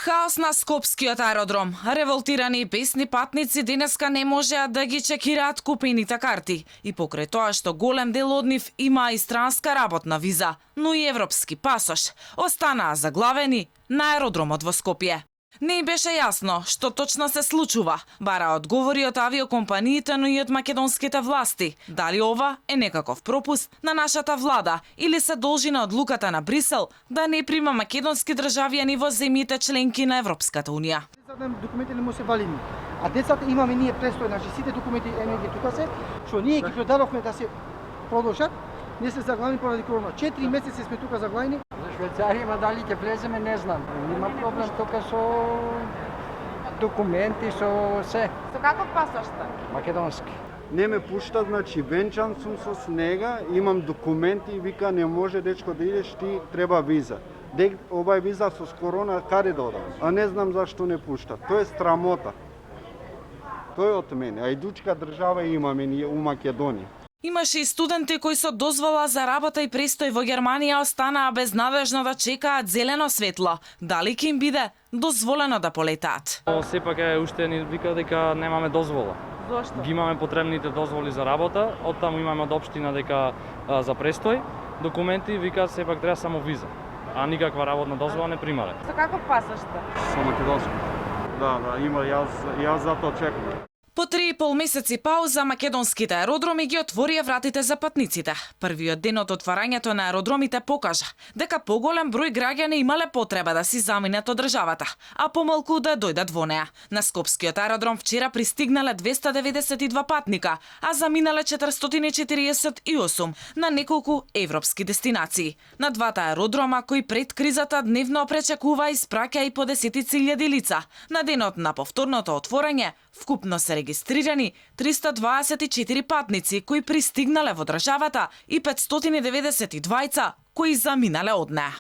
Хаос на скопскиот аеродром. Револтирани и бесни патници денеска не можеа да ги чекираат купените карти. И покрај тоа што голем дел од нив има и странска работна виза, но и европски пасош, останаа заглавени на аеродромот во Скопје. Не беше јасно што точно се случува, бара одговори од авиокомпаниите, но и од македонските власти. Дали ова е некаков пропуст на нашата влада или се должи на одлуката на Брисел да не прима македонски државјани во земјите членки на Европската унија. Документи не му се валидни. А децата имаме ние престој, значи сите документи ги тука се, што ние ги предадовме да се продолжат. Ние се заглавени поради корона. 4 месеци сме тука заглавени. За Швейцарија дали ќе влеземе, не знам. Има проблем тука со документи, со се. Со каков пасош сте? Македонски. Не ме пушта, значи венчан сум со снега, имам документи и вика не може дечко да идеш, ти треба виза. Ова е виза со корона, каде да одам? А не знам зашто не пушта. Тоа е срамота. Тоа е од мене, а идучка држава имаме ние у Македонија. Имаше и студенти кои со дозвола за работа и престој во Германија останаа безнадежно да чекаат зелено светло. Дали ќе им биде дозволено да полетаат? Сепак уште ни вика дека немаме дозвола. Зошто? Ги имаме потребните дозволи за работа, оттаму имаме од општина дека за престој, документи викаат сепак треба само виза, а никаква работна дозвола не примале. Со каков пасош сте? Со македонски. Да, има, јас затоа чекам. По 3,5 месеци пауза, македонските аеродроми ги отворија вратите за патниците. Првиот ден од отварањето на аеродромите покажа дека поголем број граѓани имале потреба да си заминат од државата, а помалку да дојдат во неа. На скопскиот аеродром вчера пристигнале 292 патника, а заминале 448 на неколку европски дестинации. На двата аеродрома кои пред кризата дневно пречекува испраќа и по десетици илјади лица. На денот на повторното отворање вкупно се регистрирани 324 патници кои пристигнале во државата и 592 кои заминале од неа.